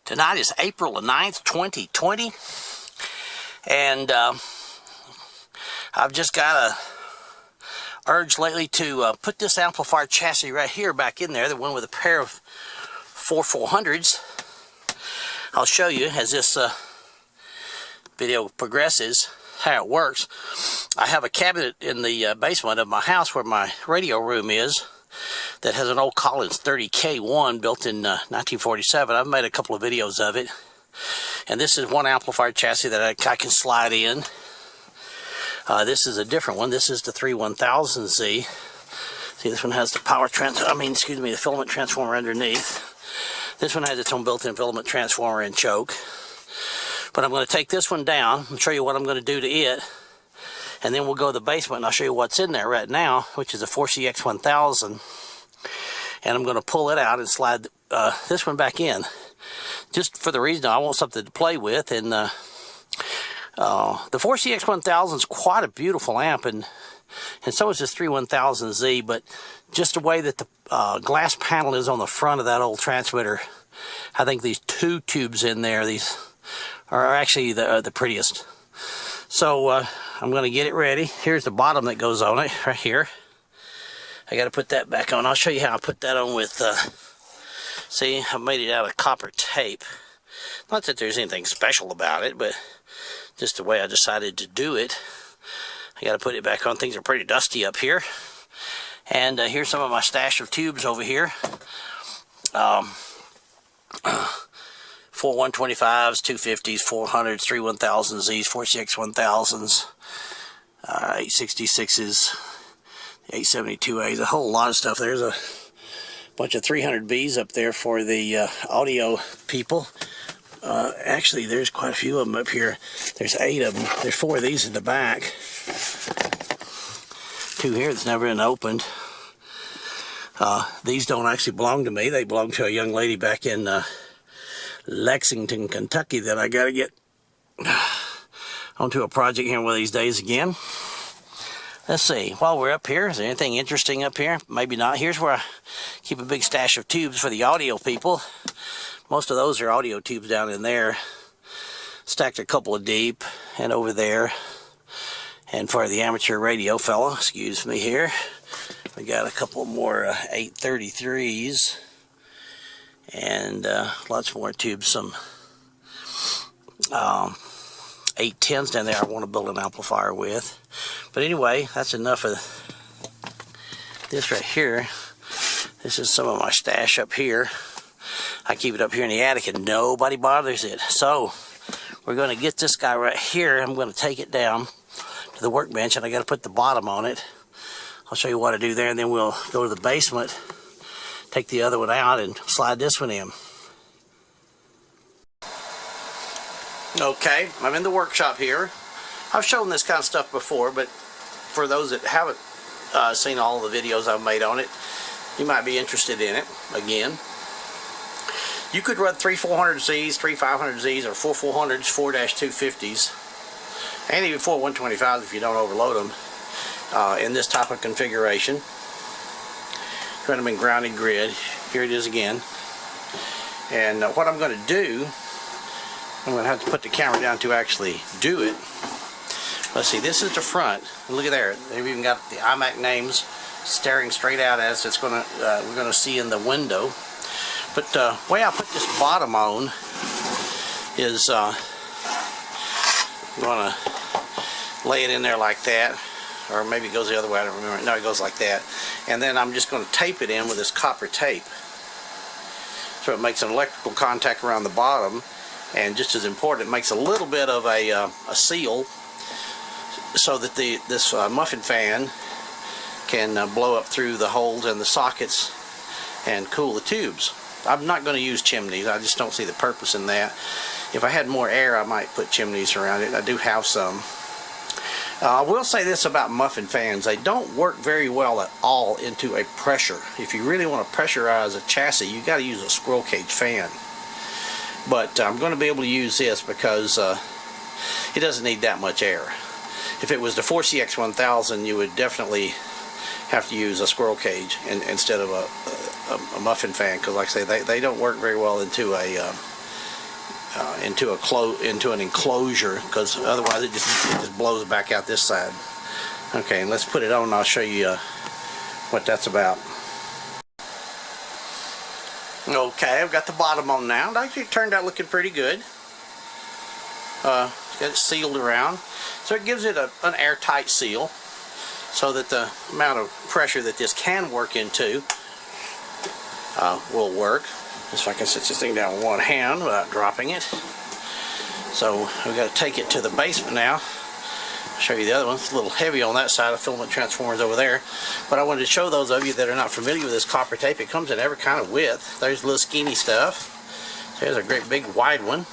Tonight is April the 9th, 2020, and I've just got a urge lately to put this amplifier chassis right here back in there, the one with a pair of 400s. I'll show you as this video progresses how it works. I have a cabinet in the basement of my house where my radio room is that has an old Collins 30K1 built in 1947. I've made a couple of videos of it. And this is one amplifier chassis that I can slide in. This is a different one. This is the 31000Z. See, this one has the the filament transformer underneath. This one has its own built-in filament transformer and choke. But I'm going to take this one down and show you what I'm going to do to it. And then we'll go to the basement and I'll show you what's in there right now, which is a 4CX1000. And I'm going to pull it out and slide this one back in. Just for the reason I want something to play with. And the 4CX1000 is quite a beautiful amp, and so is this 31000Z, but just the way that the glass panel is on the front of that old transmitter, I think these two tubes in there, these are actually the prettiest. So I'm going to get it ready. Here's the bottom that goes on it, right here. I got to put that back on. I'll show you how I put that on with, see, I made it out of copper tape. Not that there's anything special about it, but just the way I decided to do it. I got to put it back on. Things are pretty dusty up here. And here's some of my stash of tubes over here. 4-125s, 250s, 400s, 3-1000Zs, 4CX1000s, 866s, 872As, a whole lot of stuff. There's a bunch of 300Bs up there for the audio people. Actually, there's quite a few of them up here. There's 8 of them. There's 4 of these in the back. 2 here that's never been opened. These don't actually belong to me. They belong to a young lady back in Lexington, Kentucky that I got to get onto a project here one of these days again. Let's see. While we're up here, is there anything interesting up here? Maybe not. Here's where I keep a big stash of tubes for the audio people. Most of those are audio tubes down in there, stacked a couple of deep, and over there. And for the amateur radio fellow, excuse me here, we got a couple more 833s, and lots more tubes, some 810s down there I want to build an amplifier with. But anyway, that's enough of this right here. This is some of my stash up here. I keep it up here in the attic and nobody bothers it. So we're going to get this guy right here. I'm going to take it down to the workbench, and I got to put the bottom on it. I'll show you what I do there, and then we'll go to the basement, take the other one out, and slide this one in. Okay, I'm in the workshop here. I've shown this kind of stuff before, but for those that haven't seen all the videos I've made on it, you might be interested in it again. You could run 3 400Zs, 3 500Zs, or 4 400s, 4-250s, and even 4 125s if you don't overload them in this type of configuration. Run them in grounded grid. Here it is again. And what I'm going to do, I'm going to have to put the camera down to actually do it. Let's see, this is the front. Look at there. They've even got the Eimac names staring straight out at us. It's going to, we're going to see in the window. But the way I put this bottom on is I'm going to lay it in there like that, or maybe it goes the other way, I don't remember. No, it goes like that. And then I'm just going to tape it in with this copper tape. So it makes an electrical contact around the bottom, and just as important, it makes a little bit of a seal so that this muffin fan can blow up through the holes in the sockets and cool the tubes. I'm not going to use chimneys. I just don't see the purpose in that. If I had more air, I might put chimneys around it. I do have some. I will say this about muffin fans. They don't work very well at all into a pressure. If you really want to pressurize a chassis, you got to use a squirrel cage fan. But I'm going to be able to use this because it doesn't need that much air. If it was the 4CX1000, you would definitely have to use a squirrel cage instead of a muffin fan, because like I say, they don't work very well into a into an enclosure, because otherwise it just blows back out this side. Okay, and let's put it on and I'll show you what that's about. Okay, I've got the bottom on now. It actually turned out looking pretty good. Got it sealed around, so it gives it an airtight seal, so that the amount of pressure that this can work into will work. If I can set this thing down with one hand without dropping it. So we've got to take it to the basement now. I'll show you the other one. It's a little heavy on that side. The filament transformer's over there. But I wanted to show those of you that are not familiar with this copper tape. It comes in every kind of width. There's little skinny stuff. There's a great big wide one.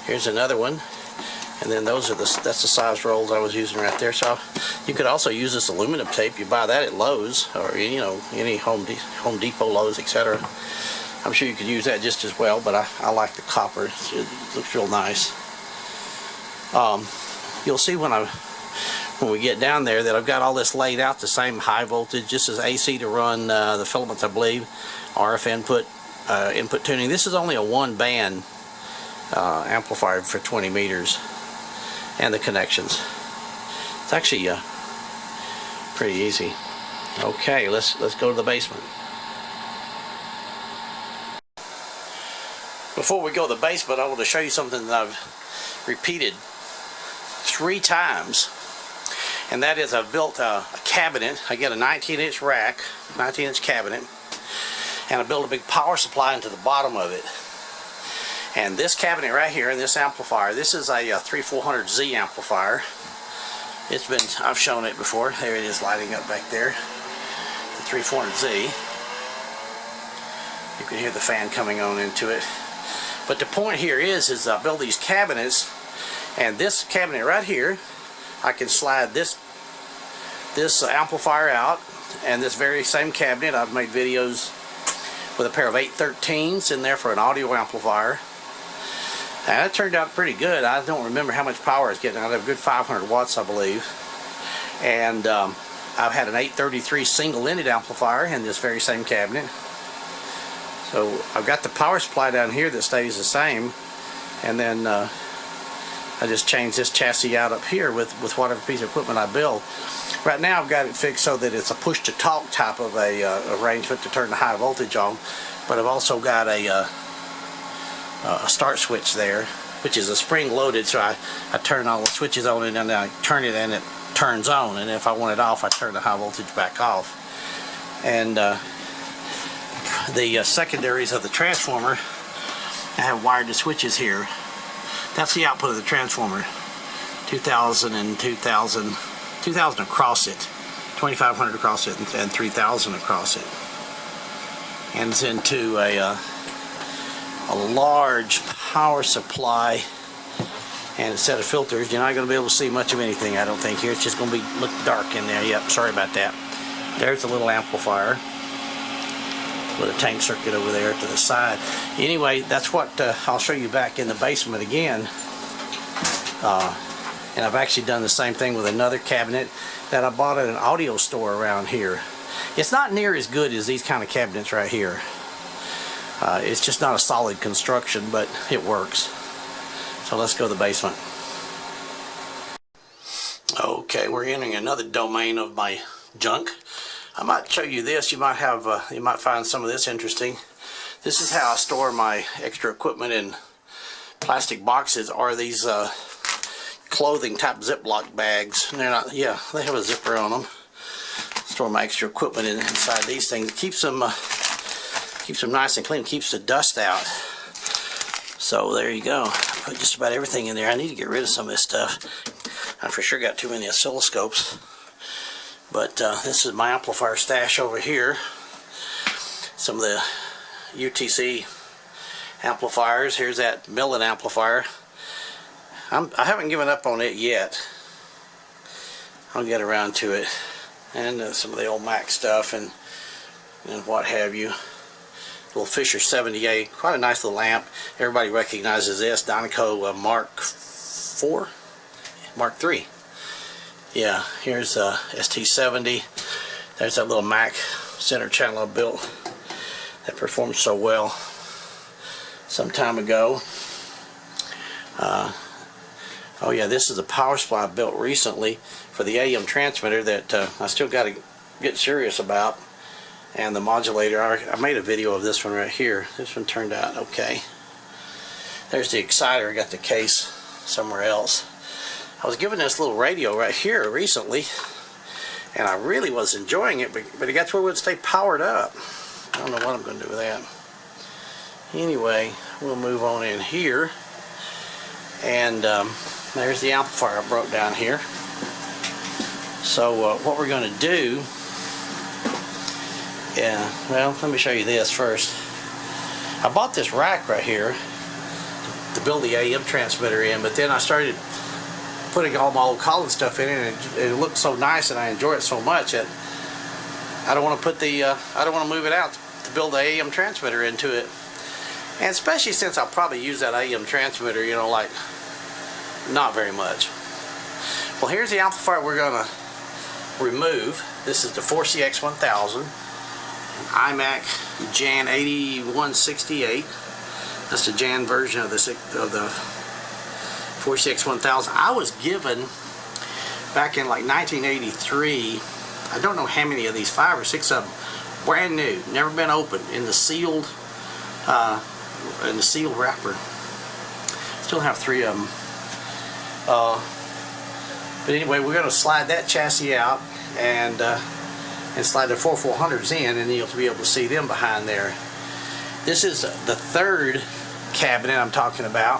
Here's another one. And then those are that's the size rolls I was using right there. So you could also use this aluminum tape. You buy that at Lowe's, or any Home Depot, Lowe's, etc. I'm sure you could use that just as well, but I like the copper. It looks real nice. You'll see when we get down there that I've got all this laid out the same high voltage. This is AC to run the filaments, I believe. RF input tuning. This is only a one band amplifier for 20 meters, and the connections. It's actually pretty easy. Okay, let's go to the basement. Before we go to the basement, I want to show you something that I've repeated 3 times, and that is I've built a cabinet. I get a 19-inch rack, 19-inch cabinet, and I built a big power supply into the bottom of it. And this cabinet right here, and this amplifier, this is a 3400Z amplifier. I've shown it before. There it is lighting up back there, the 3400Z. You can hear the fan coming on into it. But the point here is I build these cabinets, and this cabinet right here, I can slide this amplifier out, and this very same cabinet, I've made videos with a pair of 813s in there for an audio amplifier. And it turned out pretty good. I don't remember how much power it's getting out of. A good 500 watts, I believe. And I've had an 833 single-ended amplifier in this very same cabinet. So I've got the power supply down here that stays the same, and then I just changed this chassis out up here with whatever piece of equipment I build. Right now I've got it fixed so that it's a push-to-talk type of a arrangement to turn the high voltage on, but I've also got a start switch there, which is a spring-loaded, so I turn all the switches on, and then I turn it and it turns on, and if I want it off, I turn the high voltage back off. And the secondaries of the transformer, I have wired the switches here. That's the output of the transformer. 2000 and 2000 across it, 2500 across it, and 3000 across it. And it's into a large power supply and a set of filters. You're not going to be able to see much of anything, I don't think, here. It's just going to look dark in there. Yep, sorry about that. There's a little amplifier with a tank circuit over there to the side. Anyway, that's what I'll show you back in the basement again. And I've actually done the same thing with another cabinet that I bought at an audio store around here. It's not near as good as these kind of cabinets right here. It's just not a solid construction, but it works. So let's go to the basement. Okay, we're entering another domain of my junk. I might show you this. You might find some of this interesting. This is how I store my extra equipment in plastic boxes, or these clothing type Ziploc bags. And they're not, yeah, they have a zipper on them. Store my extra equipment inside these things. It keeps them nice and clean. Keeps the dust out. So there you go. I put just about everything in there. I need to get rid of some of this stuff. I for sure got too many oscilloscopes. But this is my amplifier stash over here. Some of the UTC amplifiers. Here's that Millen amplifier. I haven't given up on it yet. I'll get around to it. And some of the old Mac stuff and what have you. Little Fisher 78, quite a nice little amp. Everybody recognizes this. Dynaco Mark III. Yeah, here's ST70. There's that little Mac center channel I built that performed so well some time ago. Oh yeah, this is a power supply I built recently for the AM transmitter that I still got to get serious about. And the modulator, I made a video of this one right here. This one turned out okay. There's the exciter. I got the case somewhere else. I was given this little radio right here recently, and I really was enjoying it, but it got to where it would stay powered up. I don't know what I'm going to do with that. Anyway, we'll move on in here, and there's the amplifier I broke down here. So what we're going to do, well, let me show you this first. I bought this rack right here to build the AM transmitter in, but then I started putting all my old Collins stuff in it, and it looked so nice and I enjoy it so much that I don't want to put the I don't want to move it out to build the AM transmitter into it. And especially since I'll probably use that AM transmitter, you know, like not very much. Well, here's the amplifier we're gonna remove. This is the 4CX1000 Eimac Jan 8168. That's the Jan version of the 4CX1000. I was given back in like 1983. I don't know how many of these, 5 or 6 of them, brand new, never been opened, in the sealed wrapper. Still have 3 of them. But anyway, we're going to slide that chassis out and slide the 4400s in, and you'll be able to see them behind there. This is the 3rd cabinet I'm talking about,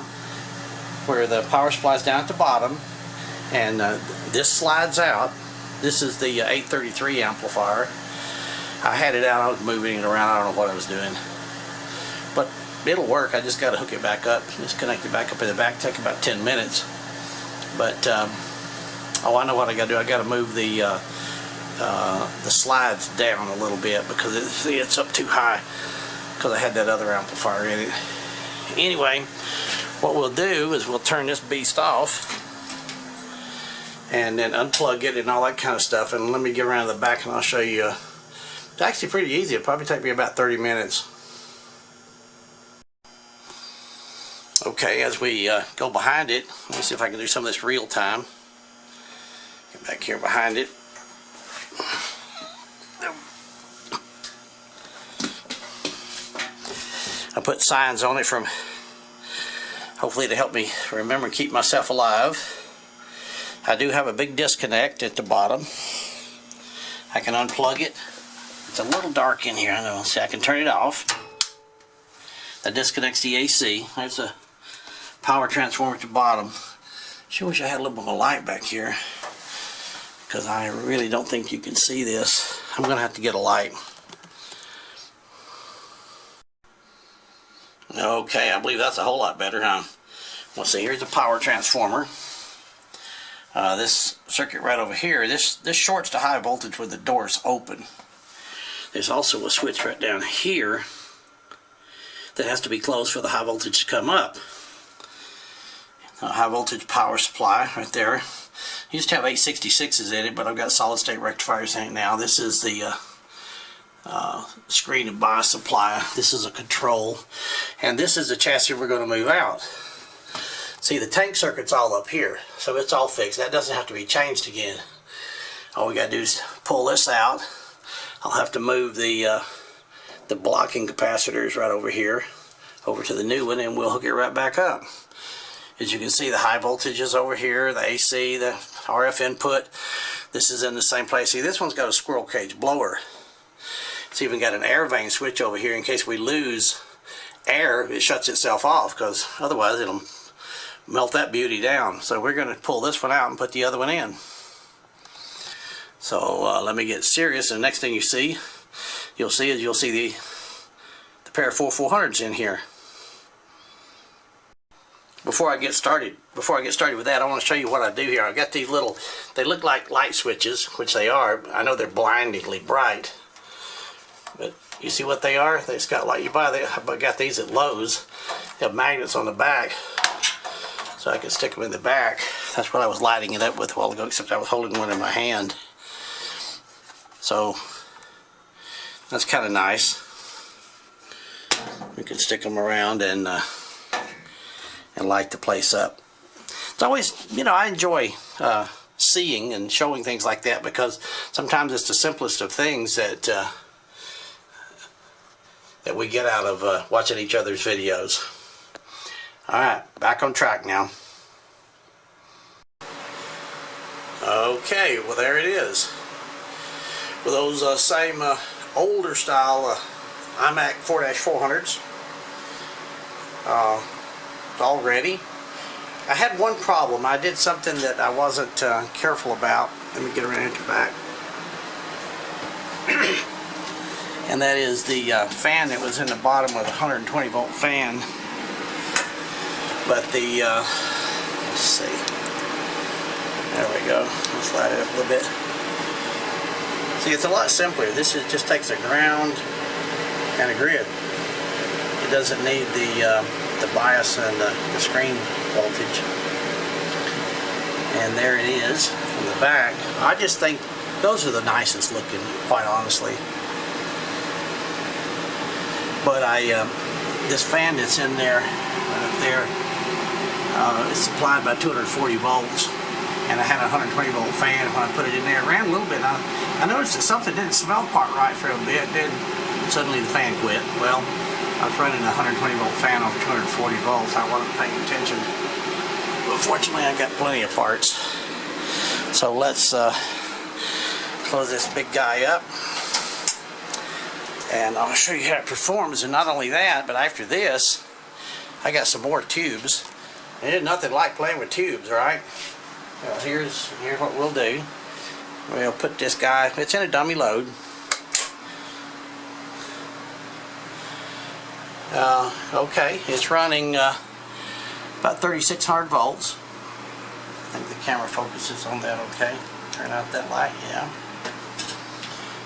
where the power supply is down at the bottom, and this slides out. This is the 833 amplifier. I had it out, I was moving it around, I don't know what I was doing. But it'll work. I just got to hook it back up, just connect it back up in the back. Take about 10 minutes. But oh, I know what I got to do. I got to move the slides down a little bit because it's up too high because I had that other amplifier in it. Anyway, what we'll do is we'll turn this beast off and then unplug it and all that kind of stuff. And let me get around to the back and I'll show you. It's actually pretty easy. It'll probably take me about 30 minutes. Okay, as we go behind it, let me see if I can do some of this real time. Get back here behind it. I put signs on it from, hopefully to help me remember and keep myself alive. I do have a big disconnect at the bottom. I can unplug it. It's a little dark in here, I know. See, I can turn it off. That disconnects the AC. There's a power transformer at the bottom. Sure wish I had a little more light back here, because I really don't think you can see this. I'm going to have to get a light. Okay, I believe that's a whole lot better, huh? Well, see, here's the power transformer. This circuit right over here, this shorts to high voltage when the door's open. There's also a switch right down here that has to be closed for the high voltage to come up. A high voltage power supply right there. Used to have 866s in it, but I've got solid state rectifiers in it now. This is the screen and bias supply. This is a control, and this is the chassis we're going to move out. See, the tank circuit's all up here, so it's all fixed. That doesn't have to be changed again. All we got to do is pull this out. I'll have to move the blocking capacitors right over here over to the new one, and we'll hook it right back up. As you can see, the high voltage is over here, the AC, the RF input. This is in the same place. See, this one's got a squirrel cage blower. It's even got an air vane switch over here in case we lose air. It shuts itself off, because otherwise it'll melt that beauty down. So we're going to pull this one out and put the other one in. So let me get serious. And the next thing you'll see the pair of 4400s in here. Before I get started with that, I want to show you what I do here. I've got these little, they look like light switches, which they are. I know they're blindingly bright, but you see what they are? They just got, like, you buy I got these at Lowe's. They have magnets on the back, so I can stick them in the back. That's what I was lighting it up with a while ago, except I was holding one in my hand. So that's kind of nice. We can stick them around and and light the place up. It's always, you know, I enjoy seeing and showing things like that, because sometimes it's the simplest of things that that we get out of watching each other's videos. Alright, back on track now. Okay, well there it is. With those same older style Eimac 4-400s all ready. I had one problem. I did something that I wasn't careful about. Let me get around to the back. And that is the fan that was in the bottom of the 120 volt fan. But the, let's see. There we go. Let's slide it up a little bit. See, it's a lot simpler. This just takes a ground and a grid. It doesn't need the bias and the screen voltage. And there it is from the back. I just think those are the nicest looking, quite honestly. But this fan that's in there, right up there, it's supplied by 240 volts. And I had a 120 volt fan. When I put it in there, it ran a little bit. I noticed that something didn't smell quite right for a bit. Then suddenly the fan quit. Well, I was running a 120 volt fan off 240 volts. I wasn't paying attention. But fortunately, I got plenty of parts. So let's close this big guy up, and I'll show you how it performs. And not only that, but after this, I got some more tubes. And there's nothing like playing with tubes, right? Well, here's what we'll do. We'll put this guy, it's in a dummy load. Okay, it's running about 3600 volts. I think the camera focuses on that okay. Turn out that light, yeah.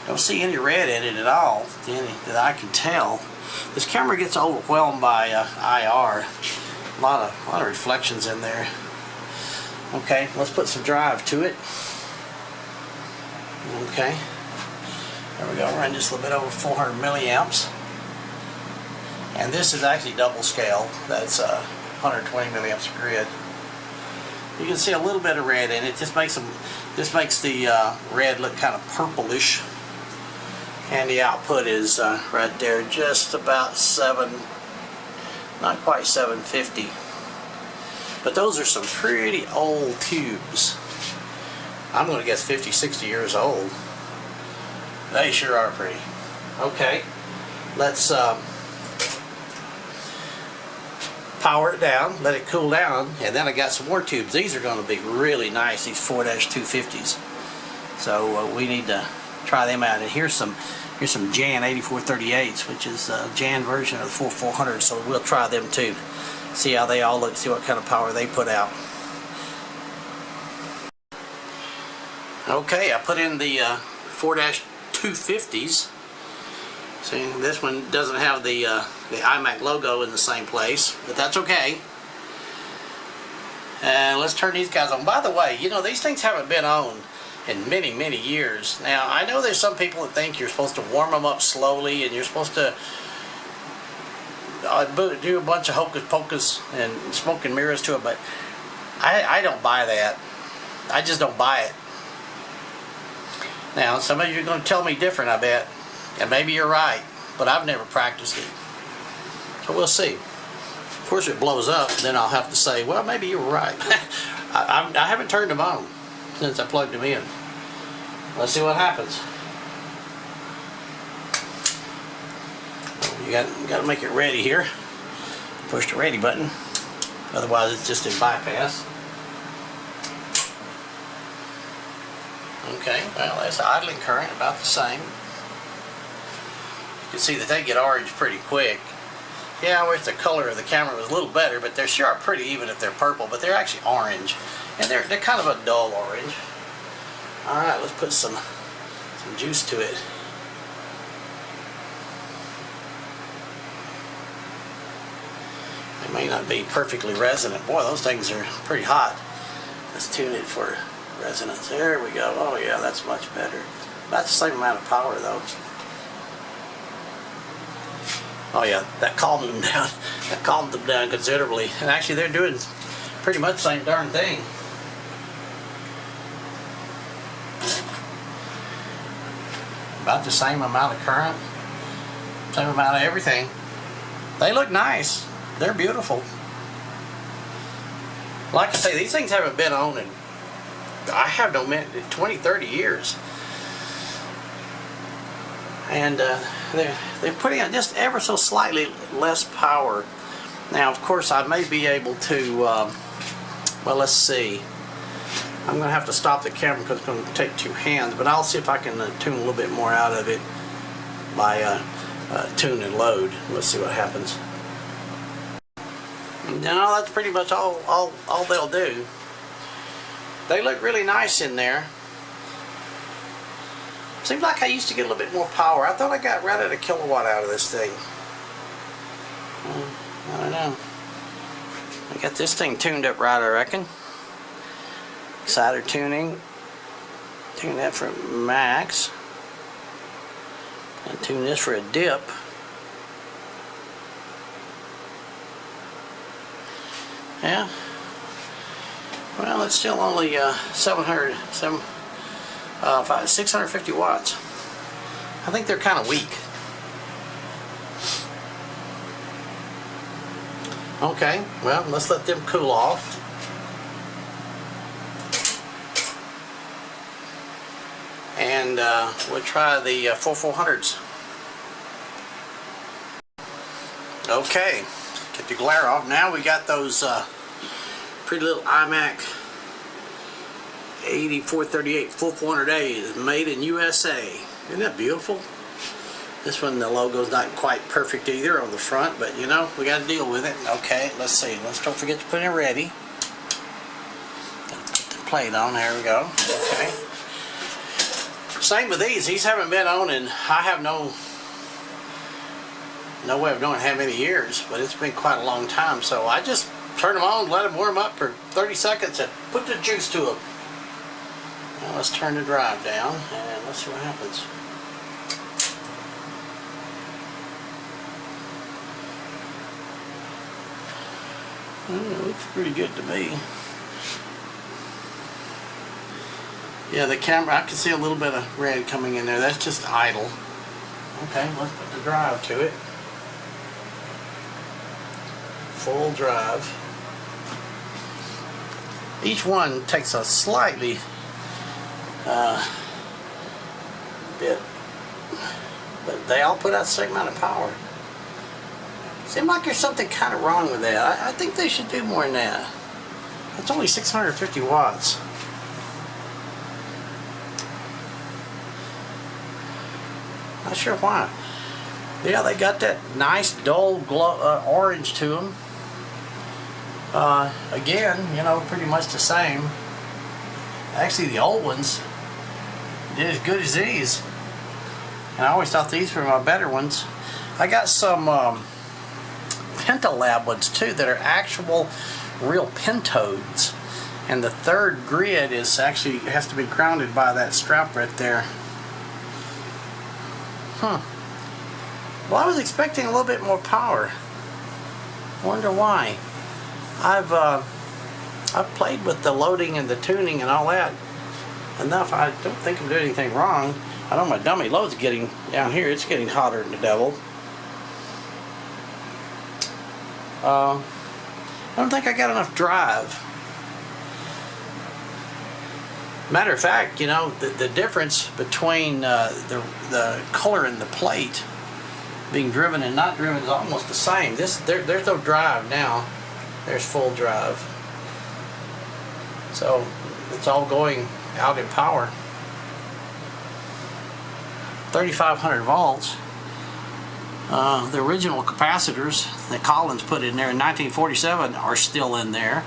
Don't see any red in it at all, that I can tell. This camera gets overwhelmed by IR. A lot of reflections in there. Okay, let's put some drive to it. Okay, there we go. Run just a little bit over 400 milliamps. And this is actually double scale. That's 120 milliamps of grid. You can see a little bit of red in it. This makes the red look kind of purplish. And the output is right there, just about not quite 750. But those are some pretty old tubes. I'm going to guess 50, 60 years old. They sure are pretty. Okay, let's power it down, let it cool down, and then I got some more tubes. These are going to be really nice, these 4-250s. So we need to try them out. And here's some Jan 8438s, which is a Jan version of the 4400. So we'll try them too. See how they all look, see what kind of power they put out. Okay, I put in the 4-250s. See, this one doesn't have the Eimac logo in the same place, but that's okay. And let's turn these guys on. By the way, you know, these things haven't been on in many, many years. Now, I know there's some people that think you're supposed to warm them up slowly and you're supposed to do a bunch of hocus pocus and smoke and mirrors to it, but I don't buy that. I just don't buy it. Now, some of you are going to tell me different, I bet, and maybe you're right, but I've never practiced it. So we'll see. Of course, if it blows up, then I'll have to say, well, maybe you were right. I haven't turned them on since I plugged them in. Let's see what happens. You got to make it ready here. Push the ready button. Otherwise, it's just a bypass. Okay, well, that's idling current, about the same. You can see that they get orange pretty quick. Yeah, I wish the color of the camera was a little better, but they're sure pretty even if they're purple, but they're actually orange. And they're kind of a dull orange. Alright, let's put some juice to it. They may not be perfectly resonant. Boy, those things are pretty hot. Let's tune it for resonance. There we go. Oh yeah, that's much better. About the same amount of power though. Oh yeah, that calmed them down. That calmed them down considerably. And actually they're doing pretty much the same darn thing. About the same amount of current, same amount of everything. They look nice. They're beautiful. Like I say, these things haven't been on in, I have no meant 20, 30 years. And they're putting out just ever so slightly less power. Now, of course, I may be able to, well, let's see. I'm going to have to stop the camera because it's going to take 2 hands, but I'll see if I can tune a little bit more out of it by tune and load. Let's see what happens. No, that's pretty much all they'll do. They look really nice in there. Seems like I used to get a little bit more power. I thought I got right at a kilowatt out of this thing. I don't know. I got this thing tuned up right, I reckon. Exciter tuning. Tune that for max. And tune this for a dip. Yeah. Well, it's still only 650 watts. I think they're kind of weak. Okay, well, let's let them cool off. And we'll try the 4400s. Okay, get the glare off. Now we got those pretty little Eimac 8438 400A, made in USA. Isn't that beautiful? This one, the logo's not quite perfect either on the front, but you know, we got to deal with it. Okay, let's see. Let's don't forget to put it ready. Put the plate on. There we go. Okay. Same with these. These haven't been on, and I have no way of knowing how many years, but it's been quite a long time. So I just turn them on, let them warm up for 30 seconds, and put the juice to them. Now let's turn the drive down, and let's see what happens. It looks pretty good to me. Yeah, the camera, I can see a little bit of red coming in there. That's just idle. Okay, let's put the drive to it. Full drive. Each one takes a slightly bit, but they all put out the same amount of power. Seems like there's something kind of wrong with that. I think they should do more than that. That's only 650 watts. Not sure why. Yeah, they got that nice dull glow, orange to them. Again, you know, pretty much the same. Actually, the old ones did as good as these. And I always thought these were my better ones. I got some Penta Lab ones too that are actual real Pentodes. And the third grid is actually has to be grounded by that strap right there. Well, I was expecting a little bit more power. Wonder why. I've played with the loading and the tuning and all that enough. I don't think I'm doing anything wrong. I know my dummy load's getting down here. It's getting hotter than the devil. I don't think I got enough drive. Matter of fact, you know, the difference between the color in the plate being driven and not driven is almost the same. There's no drive now. There's full drive. So it's all going out in power. 3,500 volts. The original capacitors that Collins put in there in 1947 are still in there.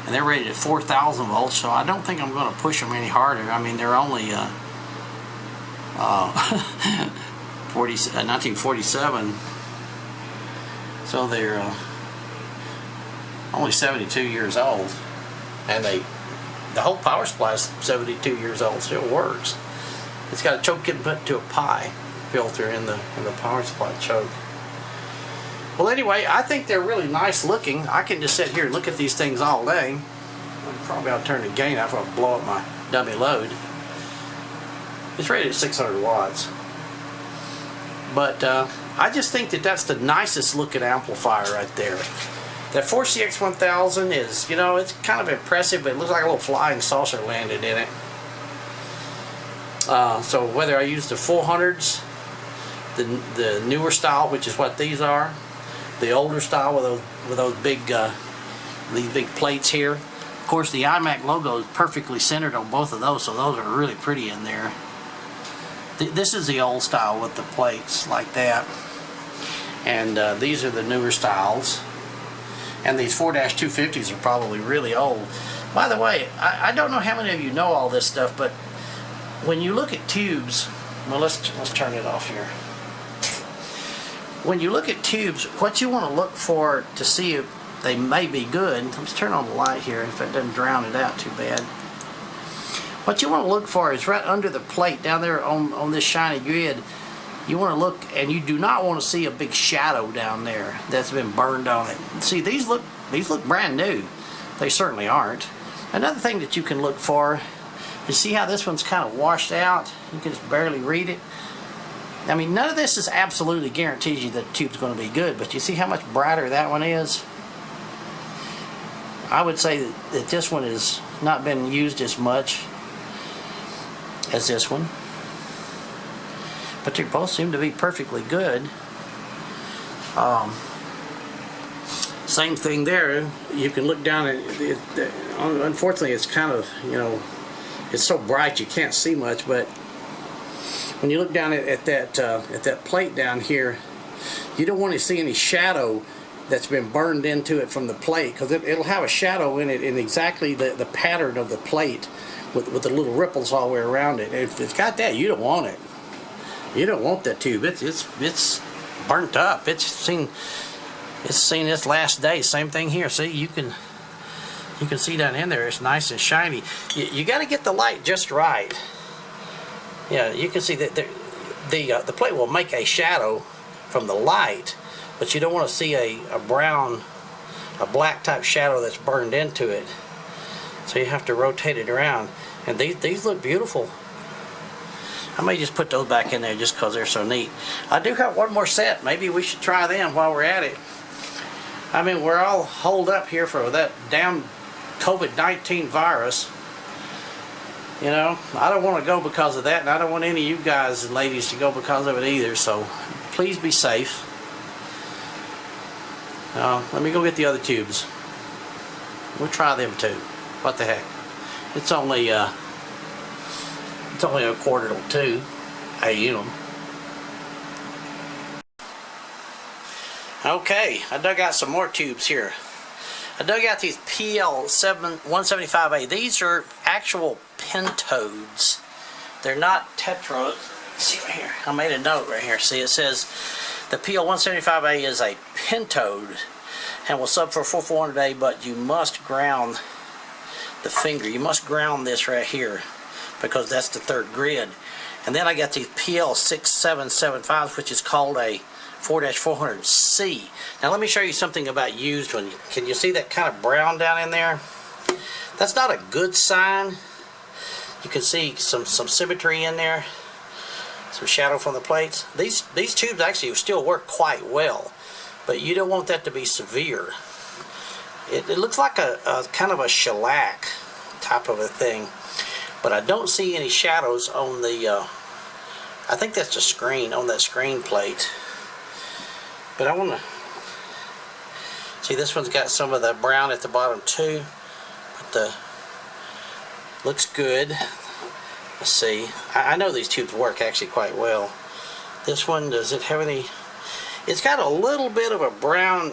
And they're rated at 4,000 volts, so I don't think I'm going to push them any harder. I mean, they're only 1947, so they're only 72 years old, and the whole power supply is 72 years old. Still works. It's got a choke input to a pi filter in the power supply choke. Well, anyway, I think they're really nice looking. I can just sit here and look at these things all day. Probably I'll turn the gain off. I'll blow up my dummy load. It's rated at 600 watts. But I just think that that's the nicest looking amplifier right there. That 4CX1000 is, you know, it's kind of impressive, but it looks like a little flying saucer landed in it. So whether I use the 400s, the newer style, which is what these are, the older style with those big these big plates here. Of course, the Eimac logo is perfectly centered on both of those, so those are really pretty in there. This is the old style with the plates like that, and these are the newer styles. And these 4-250s are probably really old. By the way, I don't know how many of you know all this stuff, but when you look at tubes, well, let's turn it off here. When you look at tubes, what you want to look for to see if they may be good, let's turn on the light here if it doesn't drown it out too bad. What you want to look for is right under the plate down there on this shiny grid. You want to look, and you do not want to see a big shadow down there that's been burned on it. See, these look brand new. They certainly aren't. Another thing that you can look for is, see how this one's kind of washed out? You can just barely read it. I mean, none of this is absolutely guarantees you that the tube's going to be good, but you see how much brighter that one is? I would say that this one has not been used as much as this one. But they both seem to be perfectly good. Same thing there. You can look down at it. Unfortunately, it's kind of, you know, it's so bright you can't see much. But when you look down at that plate down here, you don't want to see any shadow that's been burned into it from the plate, because it'll have a shadow in it in exactly the pattern of the plate with the little ripples all the way around it. And if it's got that, you don't want it. You don't want that tube. It's burnt up. It's seen its last day. Same thing here. See, you can see down in there. It's nice and shiny. You got to get the light just right. Yeah, you can see that the plate will make a shadow from the light, but you don't want to see a black type shadow that's burned into it. So you have to rotate it around. And these look beautiful. I may just put those back in there just because they're so neat. I do have one more set. Maybe we should try them while we're at it. I mean, we're all holed up here for that damn COVID-19 virus. You know, I don't want to go because of that, and I don't want any of you guys and ladies to go because of it either, so please be safe. Let me go get the other tubes. We'll try them too. What the heck? It's only a 1:45. a.m. Okay, I dug out some more tubes here. I dug out these PL-175A. These are actual Pentodes. They're not Tetras. See right here. I made a note right here. See, it says the PL-175A is a Pentode and will sub for 4,400A, but you must ground the finger. You must ground this right here, because that's the third grid. And then I got these PL-6775s, which is called a 4-400C. Now let me show you something about used one. Can you see that kind of brown down in there? That's not a good sign. You can see some symmetry in there, some shadow from the plates. These tubes actually still work quite well, but you don't want that to be severe. It looks like a kind of a shellac type of a thing. But I don't see any shadows on the, I think that's the screen, on that screen plate. But I want to, see, this one's got some of the brown at the bottom too. But looks good. Let's see. I know these tubes work actually quite well. This one, does it have any? It's got a little bit of a brown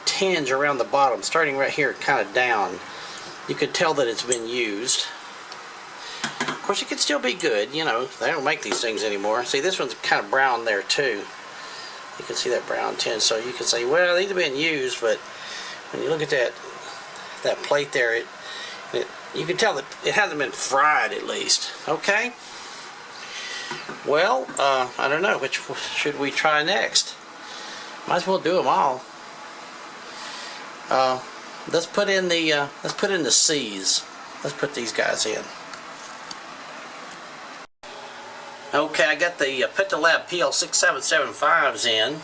tinge around the bottom, starting right here, kind of down. You could tell that it's been used. Of course, it could still be good, you know, they don't make these things anymore. See, this one's kind of brown there too. You can see that brown tinge, so you can say, well, these have been used, but when you look at that plate there, you can tell that it hasn't been fried at least. Okay? Well, I don't know, which should we try next? Might as well do them all. Let's put in the C's. Let's put these guys in. Okay, I got the Penta Lab PL-6775s in.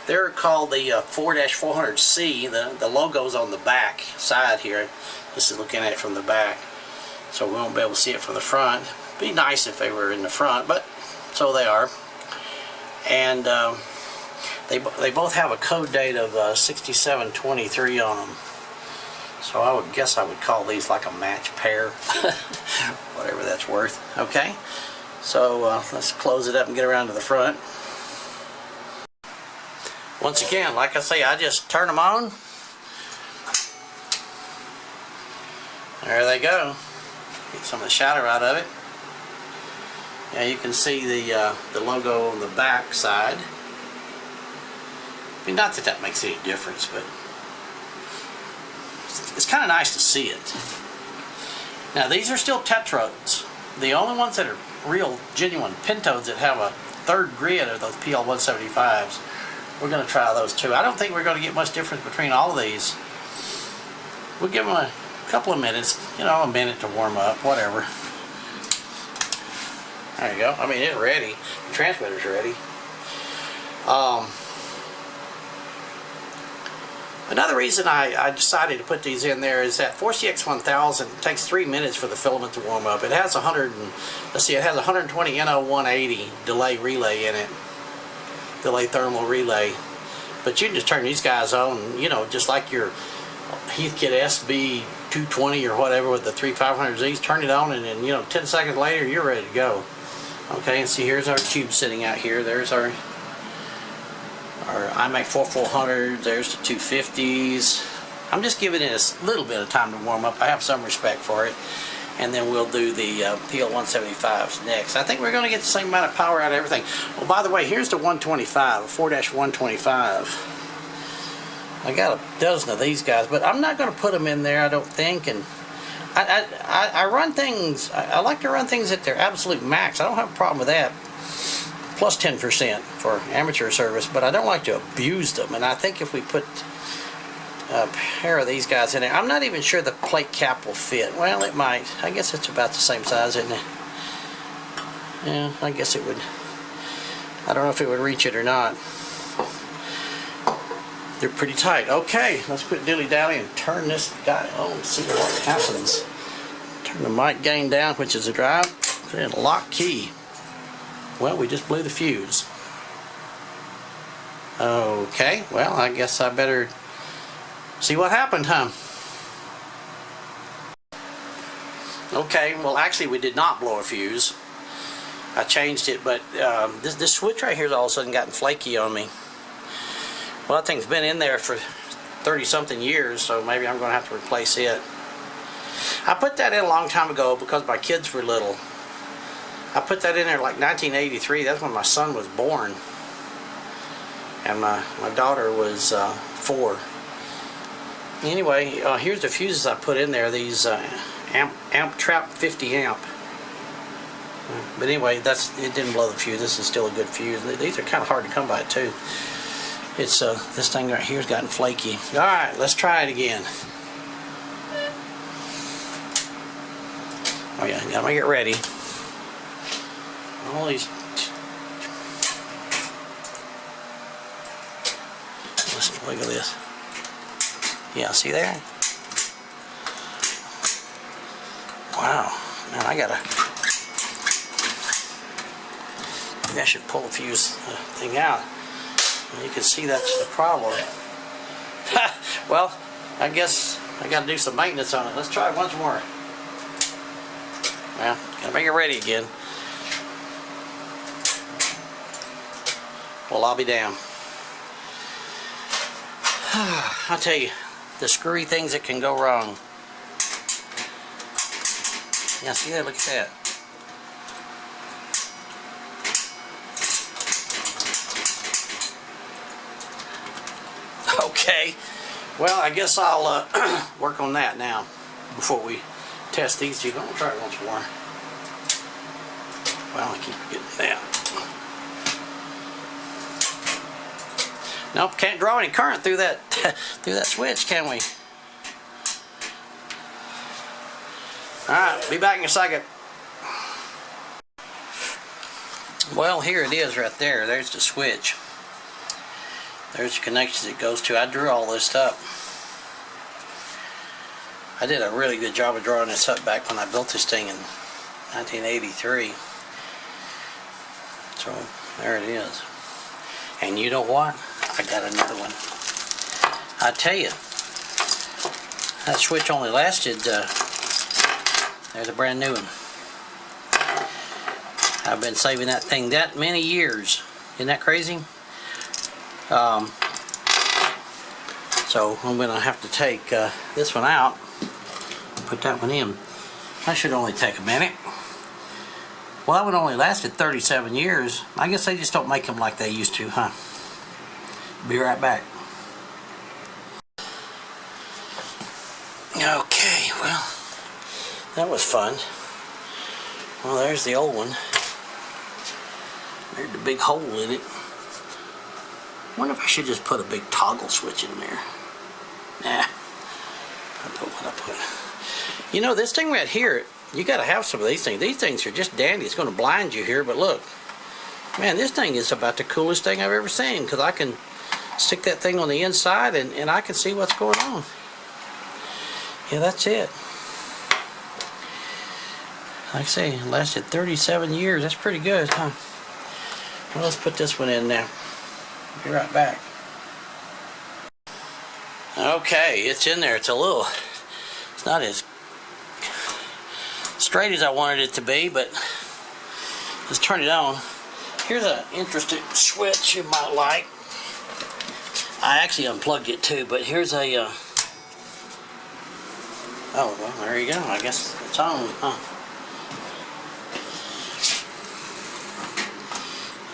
They're called the 4-400C. The logo's on the back side here. This is looking at it from the back, so we won't be able to see it from the front. Be nice if they were in the front, but so they are. And they both have a code date of 6723 on them. So I would guess I would call these like a match pair, whatever that's worth. Okay, so let's close it up and get around to the front. Once again, like I say, I just turn them on. There they go. Get some of the shadow out of it. Yeah, you can see the logo on the back side. I mean, not that that makes any difference, but it's kind of nice to see it. Now, these are still tetrodes. The only ones that are real, genuine Pentodes that have a third grid are those PL-175s. We're going to try those too. I don't think we're going to get much difference between all of these. We'll give them a couple of minutes, you know, a minute to warm up, whatever. There you go. I mean, it's ready. The transmitter's ready. Another reason I decided to put these in there is that 4CX1000 takes 3 minutes for the filament to warm up. It has it has 120 NO180 delay relay in it, delay thermal relay. But you can just turn these guys on, you know, just like your Heathkit SB220 or whatever with the 3500Zs. Turn it on, and then, you know, 10 seconds later you're ready to go. Okay, and see, here's our tube sitting out here. There's our Eimac 4400. There's the 250s. I'm just giving it a little bit of time to warm up. I have some respect for it. And then we'll do the PL-175s next. I think we're going to get the same amount of power out of everything. Well, by the way, here's the 125, a 4-125. I got a dozen of these guys, but I'm not going to put them in there, I don't think. And I run things, I like to run things at their absolute max. I don't have a problem with that. Plus 10% for amateur service, but I don't like to abuse them. And I think if we put a pair of these guys in there, I'm not even sure the plate cap will fit. Well, it might. I guess it's about the same size, isn't it? Yeah, I guess it would. I don't know if it would reach it or not. They're pretty tight. Okay, let's quit dilly-dally and turn this guy on, see what happens. Turn the mic gain down, which is a drive. Put in a lock key. Well, we just blew the fuse. Okay, well, I guess I better see what happened, huh? Okay, well, actually, we did not blow a fuse. I changed it, but this switch right here has all of a sudden gotten flaky on me. Well, that thing's been in there for 30-something years, so maybe I'm going to have to replace it. I put that in a long time ago because my kids were little. I put that in there like 1983. That's when my son was born. And my daughter was 4. Anyway, here's the fuses I put in there. These amp trap 50 amp. But anyway, it didn't blow the fuse. This is still a good fuse. These are kind of hard to come by too. It's this thing right here's gotten flaky. All right, let's try it again. Oh yeah, gotta make it ready. All these. Let's look at this. Yeah, see there? Wow, man, maybe I should pull the fuse thing out. And you can see that's the problem. Well, I guess I got to do some maintenance on it. Let's try it once more. Well, gotta make it ready again. Well, I'll be damned. I'll tell you, the screwy things that can go wrong. Yeah, see that? Look at that. Okay, well, I guess I'll work on that now before we test these two. I'm going to try it once more. Well, I keep forgetting that. Nope, can't draw any current through that through that switch, can we? Alright, be back in a second. Well, here it is right there. There's the switch. There's the connections it goes to. I drew all this up. I did a really good job of drawing this up back when I built this thing in 1983. So there it is. And you know what? I got another one. I tell you, that switch only lasted, there's a brand new one. I've been saving that thing that many years. Isn't that crazy? So I'm going to have to take this one out, put that one in. That should only take a minute. Well, that one only lasted 37 years. I guess they just don't make them like they used to, huh? Be right back. Okay, well, that was fun. Well, there's the old one. There's the big hole in it. I wonder if I should just put a big toggle switch in there. Nah. I put what I put. You know, this thing right here, you got to have some of these things. These things are just dandy. It's going to blind you here, but look. Man, this thing is about the coolest thing I've ever seen, because I can stick that thing on the inside and I can see what's going on. Yeah, that's it. Like I say, it lasted 37 years. That's pretty good, huh? Well, let's put this one in now. Be right back. Okay, it's in there. It's not as straight as I wanted it to be, but let's turn it on. Here's an interesting switch you might like. I actually unplugged it too, but here's a oh, well, there you go. I guess it's on, huh?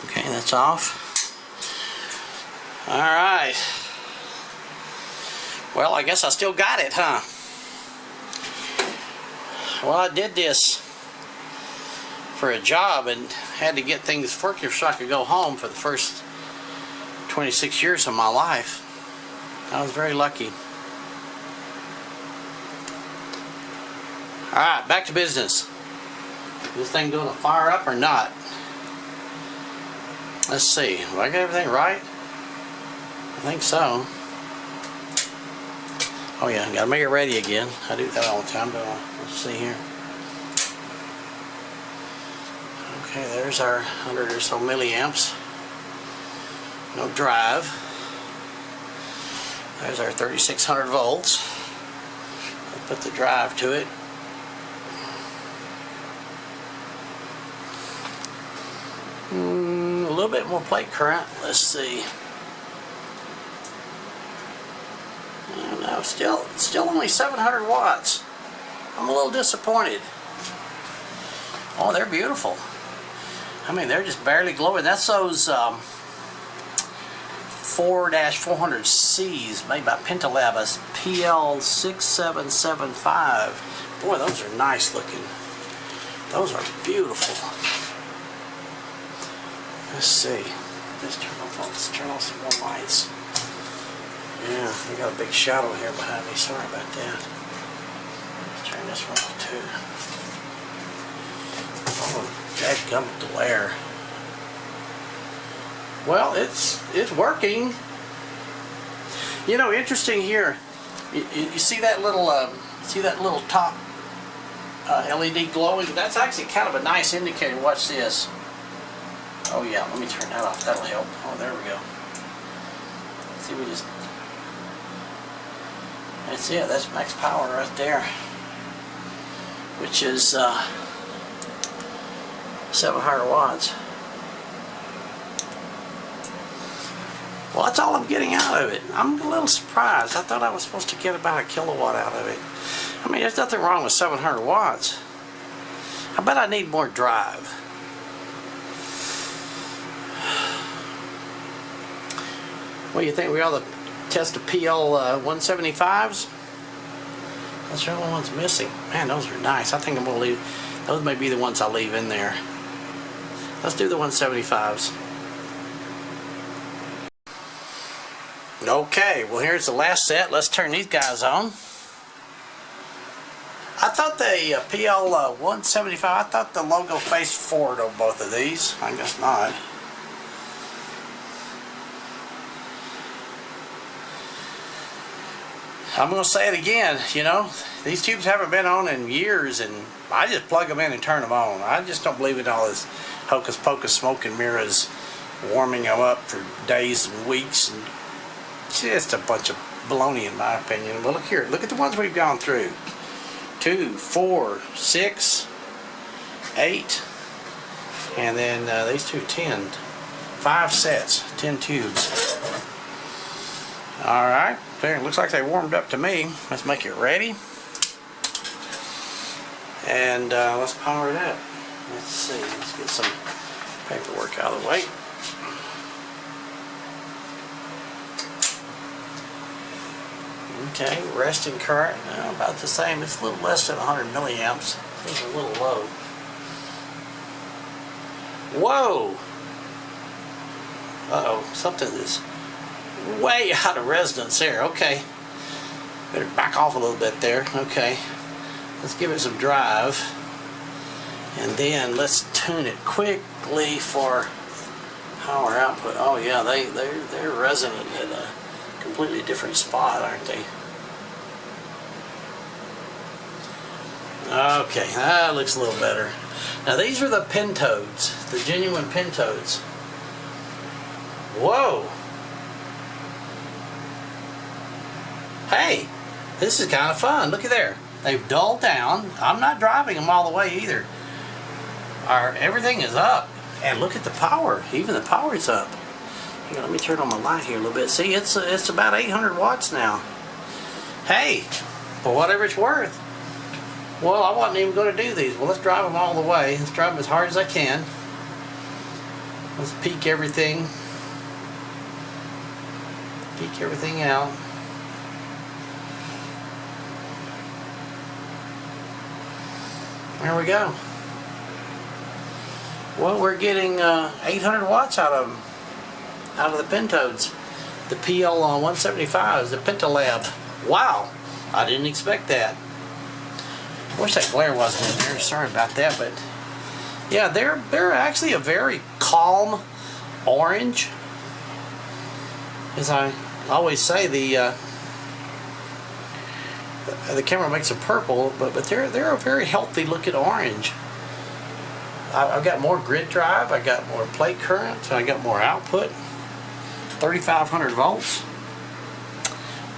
Okay, that's off. Alright. Well, I guess I still got it, huh? Well, I did this for a job and had to get things working so I could go home for the first 26 years of my life. I was very lucky. Alright, back to business. Is this thing going to fire up or not? Let's see. Do I got everything right? I think so. Oh yeah, gotta make it ready again. I do that all the time, but let's see here. Okay, there's our 100 or so milliamps. No drive. There's our 3600 volts. I'll put the drive to it. A little bit more plate current. Let's see. No, still only 700 watts. I'm a little disappointed. Oh, they're beautiful. I mean, they're just barely glowing. That's those 4-400Cs made by Penta Lab, as PL-6775. Boy, those are nice looking. Those are beautiful. Let's see. Let's turn off some more lights. Yeah, we got a big shadow here behind me. Sorry about that. Let's turn this one off too. Oh, dadgummit glare. Well, it's working. You know, interesting here. You see that little top LED glowing? That's actually kind of a nice indicator. Watch this. Oh yeah, let me turn that off. That'll help. Oh, there we go. See, we just. That's it. That's max power right there, which is 700 watts. Well, that's all I'm getting out of it. I'm a little surprised. I thought I was supposed to get about a kilowatt out of it. I mean, there's nothing wrong with 700 watts. I bet I need more drive. What do you think? We ought to test the PL-175s? That's the only ones missing. Man, those are nice. I think I'm going to leave. Those may be the ones I'll leave in there. Let's do the 175s. Okay, well here's the last set. Let's turn these guys on. I thought the PL-175, I thought the logo faced forward on both of these. I guess not. I'm going to say it again, you know, these tubes haven't been on in years, and I just plug them in and turn them on. I just don't believe in all this hocus pocus, smoke and mirrors, warming them up for days and weeks, and just a bunch of baloney in my opinion. Well, look here, look at the ones we've gone through. 2, 4, 6, 8, and then these two 10. 5 sets, 10 tubes. Alright, there, looks like they warmed up to me. Let's make it ready. And let's power it up. Let's see, let's get some paperwork out of the way. Okay, resting current, about the same. It's a little less than 100 milliamps. It's a little low. Whoa! Uh-oh, something is way out of resonance there. Okay, better back off a little bit there. Okay, let's give it some drive, and then let's tune it quickly for power output. Oh yeah, they're resonant at a completely different spot, aren't they? Okay, that looks a little better. Now these are the Pentodes, the genuine Pentodes. Whoa! Hey, this is kind of fun. Look at there. They've dulled down. I'm not driving them all the way either. Everything is up. And look at the power. Even the power is up. Here, let me turn on my light here a little bit. See, it's about 800 watts now. Hey, for whatever it's worth. Well, I wasn't even going to do these. Well, let's drive them all the way. Let's drive them as hard as I can. Let's peak everything. Peek everything out. There we go. Well, we're getting 800 watts out of them, out of the Pentodes. The PL-175s, the Penta Lab. Wow, I didn't expect that. I wish that glare wasn't in there. Sorry about that, but yeah, they're actually a very calm orange. As I always say, the camera makes a purple, but they're a very healthy looking orange. I've got more grid drive, I got more plate current, I got more output, 3,500 volts.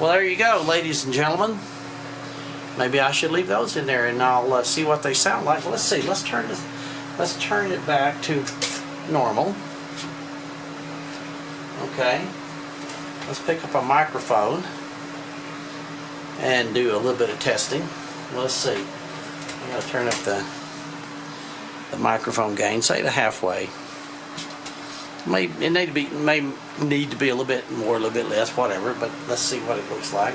Well, there you go, ladies and gentlemen. Maybe I should leave those in there, and I'll see what they sound like. Let's see. Let's turn it back to normal. Okay. Let's pick up a microphone and do a little bit of testing. Let's see. I'm going to turn up the microphone gain, say to halfway. May need to be a little bit more, a little bit less, whatever. But let's see what it looks like.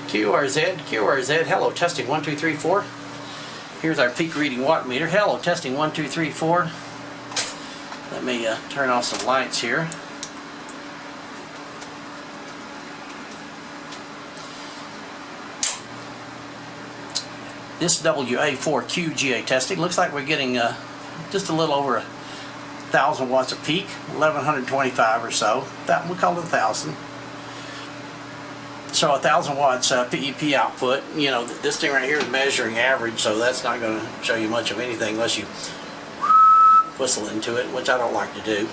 QRZ. Hello, testing 1 2 3 4. Here's our peak reading watt meter. Hello, testing 1 2 3 4. Let me turn off some lights here. This WA4QGA testing looks like we're getting just a little over 1,000 watts of peak, 1,125 or so. That we call it 1,000. So 1,000 watts PEP output. You know, this thing right here is measuring average, so that's not going to show you much of anything unless you whistle into it, which I don't like to do.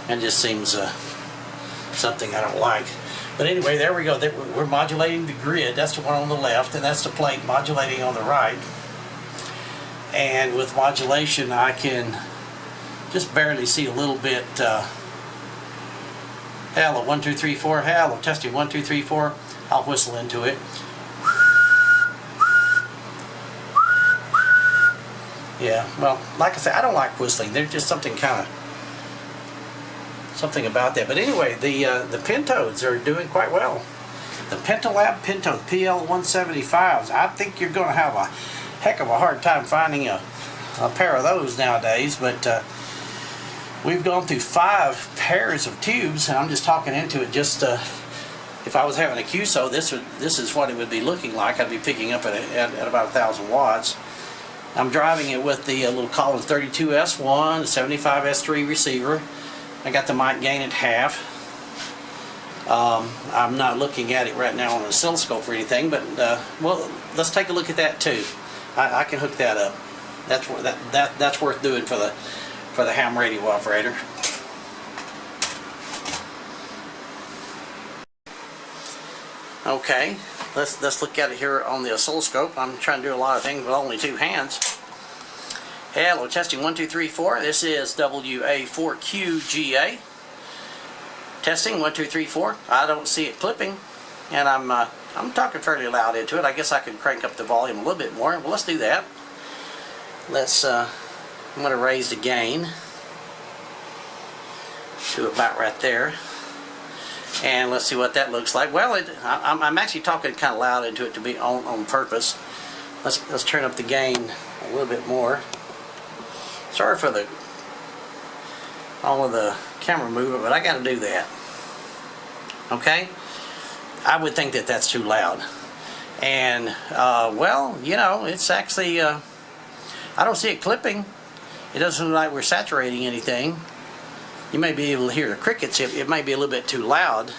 And just seems something I don't like. But anyway, there we go. We're modulating the grid. That's the one on the left, and that's the plate modulating on the right. And with modulation, I can just barely see a little bit. Hello, 1 2 3 4. Hello, testing 1 2 3 4. I'll whistle into it. Yeah, well, like I said, I don't like whistling. There's just something about that. But anyway, the Pentodes are doing quite well. The Penta Lab Pentode PL-175s. I think you're going to have a heck of a hard time finding a pair of those nowadays. But We've gone through 5 pairs of tubes, and I'm just talking into it just if I was having a QSO, this is what it would be looking like. I'd be picking up at about 1,000 watts. I'm driving it with the little Collins 32S1, 75S3 receiver. I got the mic gain at half. I'm not looking at it right now on an oscilloscope or anything, but well, let's take a look at that too. I can hook that up. That's worth doing for the ham radio operator. Okay, let's look at it here on the oscilloscope. I'm trying to do a lot of things with only 2 hands. Hello, testing 1 2 3 4. This is WA4QGA. Testing 1 2 3 4. I don't see it clipping, and I'm talking fairly loud into it. I guess I could crank up the volume a little bit more. Well, let's do that. Let's I'm going to raise the gain to about right there, and let's see what that looks like. Well, I'm actually talking kind of loud into it to be on purpose. Let's turn up the gain a little bit more. Sorry for all of the camera movement, but I got to do that. Okay, I would think that that's too loud, and well, you know, it's actually I don't see it clipping. It doesn't look like we're saturating anything. You may be able to hear the crickets. It may be a little bit too loud,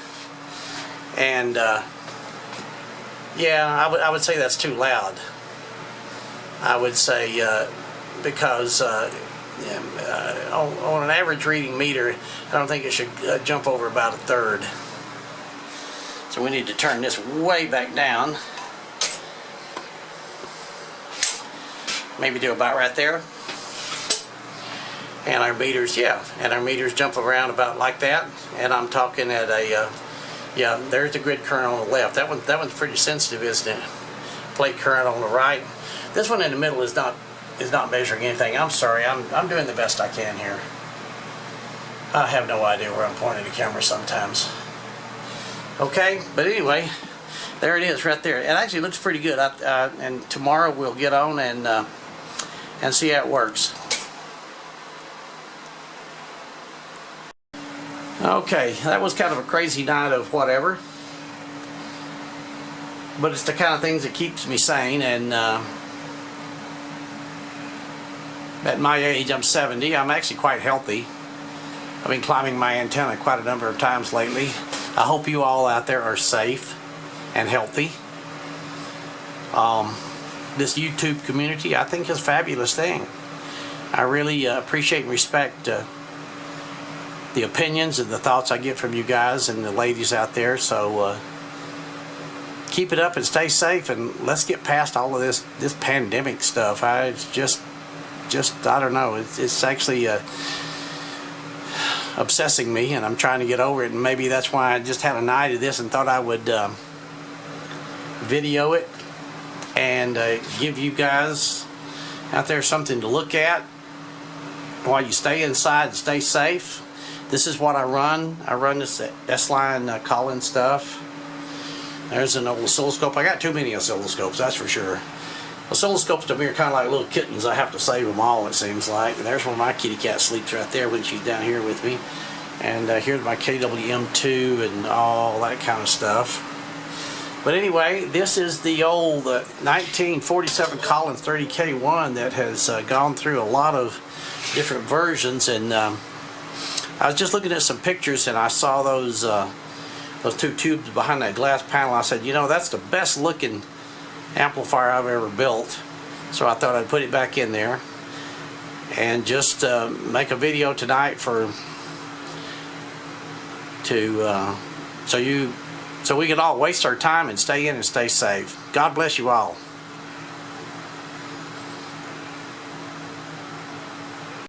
and yeah, I would say that's too loud. I would say because on an average reading meter, I don't think it should jump over about 1/3. So we need to turn this way back down. Maybe do about right there. And our meters, yeah, and our meters jump around about like that. And I'm talking at a, yeah, there's the grid current on the left. That one's pretty sensitive, isn't it? Plate current on the right. This one in the middle is not measuring anything. I'm sorry, I'm doing the best I can here. I have no idea where I'm pointing the camera sometimes. Okay, but anyway, there it is right there. It actually looks pretty good. And tomorrow we'll get on and see how it works. Okay, that was kind of a crazy night of whatever, but it's the kind of things that keeps me sane. And at my age, I'm 70. I'm actually quite healthy. I've been climbing my antenna quite a number of times lately. I hope you all out there are safe and healthy. This YouTube community, I think, is a fabulous thing. I really appreciate and respect the opinions and the thoughts I get from you guys and the ladies out there. So keep it up and stay safe, and let's get past all of this pandemic stuff. It's just I don't know. It's actually obsessing me, and I'm trying to get over it. And maybe that's why I just had a night of this and thought I would video it and give you guys out there something to look at while you stay inside and stay safe. This is what I run. I run this S-line Collins stuff. There's an old oscilloscope. I got too many oscilloscopes, that's for sure. Oscilloscopes to me are kind of like little kittens. I have to save them all, it seems like. And there's where my kitty cat sleeps right there when she's down here with me. And here's my KWM2 and all that kind of stuff. But anyway, this is the old 1947 Collins 30K1 that has gone through a lot of different versions. And I was just looking at some pictures, and I saw those 2 tubes behind that glass panel. I said, you know, that's the best looking amplifier I've ever built. So I thought I'd put it back in there and just make a video tonight so we can all waste our time and stay in and stay safe. God bless you all.